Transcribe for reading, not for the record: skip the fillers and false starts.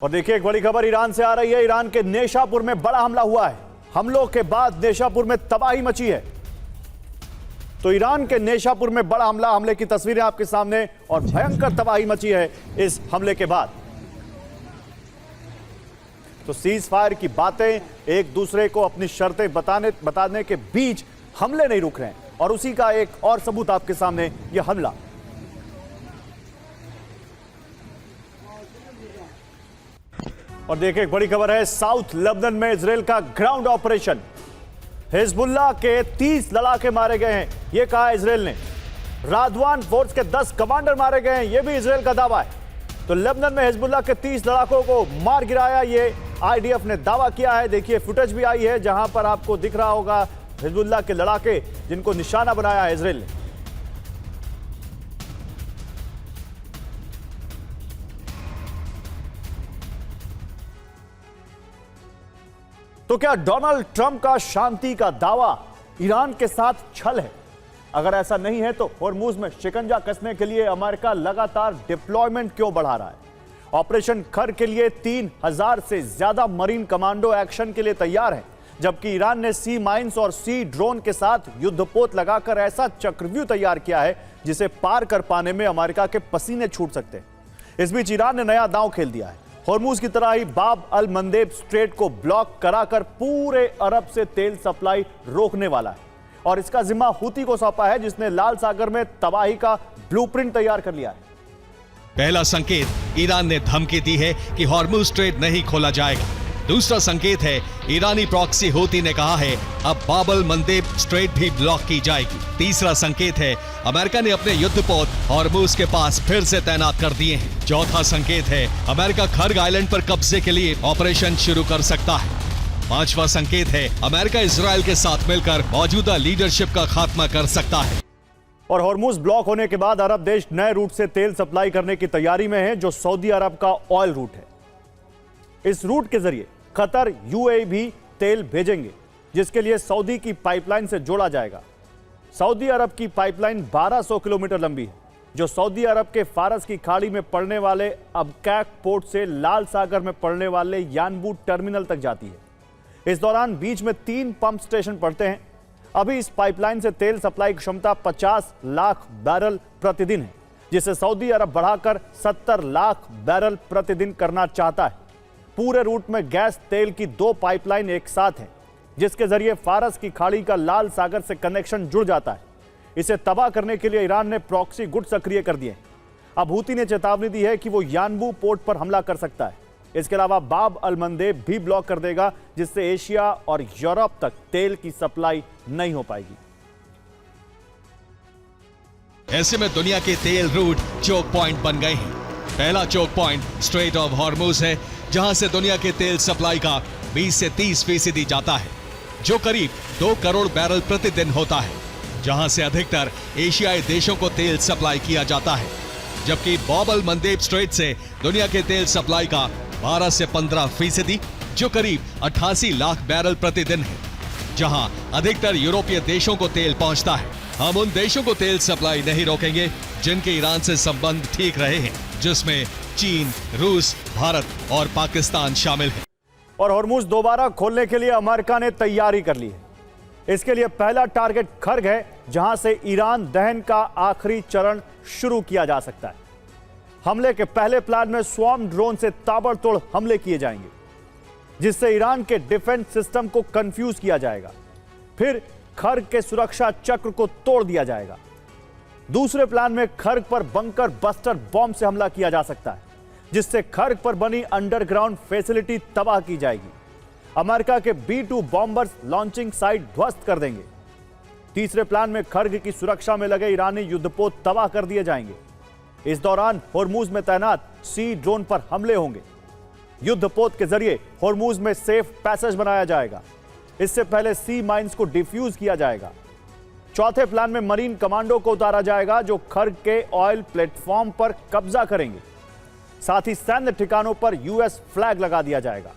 और देखिए एक बड़ी खबर ईरान से आ रही है। ईरान के नेशापुर में बड़ा हमला हुआ है। हमलों के बाद नेशापुर में तबाही मची है। तो ईरान के नेशापुर में बड़ा हमले की तस्वीरें आपके सामने और भयंकर तबाही मची है इस हमले के बाद। तो सीज फायर की बातें, एक दूसरे को अपनी शर्तें बताने के बीच हमले नहीं रुक रहे हैं और उसी का एक और सबूत आपके सामने यह हमला। और देखिए एक बड़ी खबर है, साउथ लेबनान में इजराइल का ग्राउंड ऑपरेशन। हिजबुल्लाह के 30 लड़ाके मारे गए हैं, यह कहा इजराइल ने। रादवान फोर्स के 10 कमांडर मारे गए हैं, यह भी इजराइल का दावा है। तो लेबनान में हिजबुल्लाह के 30 लड़ाकों को मार गिराया, यह आईडीएफ ने दावा किया है। देखिए फुटेज भी आई है जहां पर आपको दिख रहा होगा हिजबुल्लाह के लड़ाके जिनको निशाना बनाया है इजराइल ने। तो क्या डोनाल्ड ट्रंप का शांति का दावा ईरान के साथ छल है? अगर ऐसा नहीं है तो होर्मुज में शिकंजा कसने के लिए अमेरिका लगातार डिप्लॉयमेंट क्यों बढ़ा रहा है? ऑपरेशन खर के लिए 3000 से ज्यादा मरीन कमांडो एक्शन के लिए तैयार हैं, जबकि ईरान ने सी माइंस और सी ड्रोन के साथ युद्धपोत लगाकर ऐसा चक्रव्यूह तैयार किया है जिसे पार कर पाने में अमेरिका के पसीने छूट सकते हैं। इस बीच ईरान ने नया दांव खेल दिया है। होर्मुज की तरह ही बाब अल मंदेब स्ट्रेट को ब्लॉक कराकर पूरे अरब से तेल सप्लाई रोकने वाला है और इसका जिम्मा हूती को सौंपा है, जिसने लाल सागर में तबाही का ब्लूप्रिंट तैयार कर लिया है। पहला संकेत, ईरान ने धमकी दी है कि होर्मुज स्ट्रेट नहीं खोला जाएगा। दूसरा संकेत है, ईरानी प्रॉक्सी हूती ने कहा है अब बाब अल मंदेब स्ट्रेट भी ब्लॉक की जाएगी। तीसरा संकेत है, अमेरिका ने अपने युद्धपोत होर्मुज के पास फिर से तैनात कर दिए हैं। चौथा संकेत है, अमेरिका खर्ग आइलैंड पर कब्जे के लिए ऑपरेशन शुरू कर सकता है। पांचवा संकेत है, अमेरिका इजराइल के साथ मिलकर मौजूदा लीडरशिप का खात्मा कर सकता है। और होर्मुज ब्लॉक होने के बाद अरब देश नए रूट से तेल सप्लाई करने की तैयारी में है, जो सऊदी अरब का ऑयल रूट है। इस रूट के जरिए कतर यूएई भी तेल भेजेंगे, जिसके लिए सऊदी की पाइपलाइन से जोड़ा जाएगा। सऊदी अरब की पाइपलाइन 1200 किलोमीटर लंबी है, जो सऊदी अरब के फारस की खाड़ी में पड़ने वाले अबकैक पोर्ट से लाल सागर में पड़ने वाले यानबू टर्मिनल तक जाती है। इस दौरान बीच में 3 पंप स्टेशन पड़ते हैं। अभी इस पाइपलाइन से तेल सप्लाई की क्षमता 50 लाख बैरल प्रतिदिन है, जिसे सऊदी अरब बढ़ाकर 70 लाख बैरल प्रतिदिन करना चाहता है। पूरे रूट में गैस तेल की 2 पाइपलाइन एक साथ हैं, जिसके जरिए फारस की खाड़ी का लाल सागर से कनेक्शन जुड़ जाता है। इसे तबाह करने के लिए ईरान ने प्रॉक्सी गुट सक्रिय कर दिए। अब हूती ने चेतावनी दी है कि वो यानबू पोर्ट पर हमला कर सकता है। इसके अलावा बाब अल मंदेब भी ब्लॉक कर देगा, जिससे एशिया और यूरोप तक तेल की सप्लाई नहीं हो पाएगी। ऐसे में दुनिया के तेल रूट चोक पॉइंट बन गए हैं। पहला choke point strait of Hormuz है, जहां से दुनिया के तेल सप्लाई का 20 से 30% जाता है, जो करीब 2 करोड़ बैरल प्रतिदिन होता है, जहां से अधिकतर एशियाई देशों को तेल सप्लाई किया जाता है। जबकि बाब अल मंदेब स्ट्रेट से दुनिया के तेल सप्लाई का 12 से 15%, जो करीब 88 लाख बैरल प्रतिदिन है, जहां अधिकतर यूरोपीय देशों को तेल पहुंचता है। हम उन देशों को तेल सप्लाई नहीं रोकेंगे जिनके ईरान से संबंध ठीक रहे हैं, जिसमें चीन, रूस, भारत और पाकिस्तान शामिल हैं। और होर्मुज दोबारा खोलने के लिए अमेरिका ने तैयारी कर ली है। इसके लिए पहला टारगेट खर्ग है, जहां से ईरान दहन का आखिरी चरण शुरू किया जा सकता है। हमले के पहले प्लान में स्वॉर्म ड्रोन से ताबड़तोड़ हमले किए जाएंगे, जिससे ईरान के डिफेंस सिस्टम को कंफ्यूज किया जाएगा। फिर खर्ग के सुरक्षा चक्र को तोड़ दिया जाएगा। दूसरे प्लान में खर्ग पर बंकर बस्टर बॉम्ब से हमला किया जा सकता है, जिससे खर्ग पर बनी अंडरग्राउंड फैसिलिटी तबाह की जाएगी। अमेरिका के B-2 बॉम्बर्स लॉन्चिंग साइट ध्वस्त कर देंगे। तीसरे प्लान में खर्ग की सुरक्षा में लगे ईरानी युद्धपोत तबाह कर दिए जाएंगे। इस दौरान होर्मुज में तैनात सी ड्रोन पर हमले होंगे। युद्धपोत के जरिए होर्मुज में सेफ पैसेज बनाया जाएगा। इससे पहले सी माइंस को डिफ्यूज किया जाएगा। चौथे प्लान में मरीन कमांडो को उतारा जाएगा, जो खर्ग के ऑयल प्लेटफॉर्म पर कब्जा करेंगे। साथ ही सैन्य ठिकानों पर यूएस फ्लैग लगा दिया जाएगा।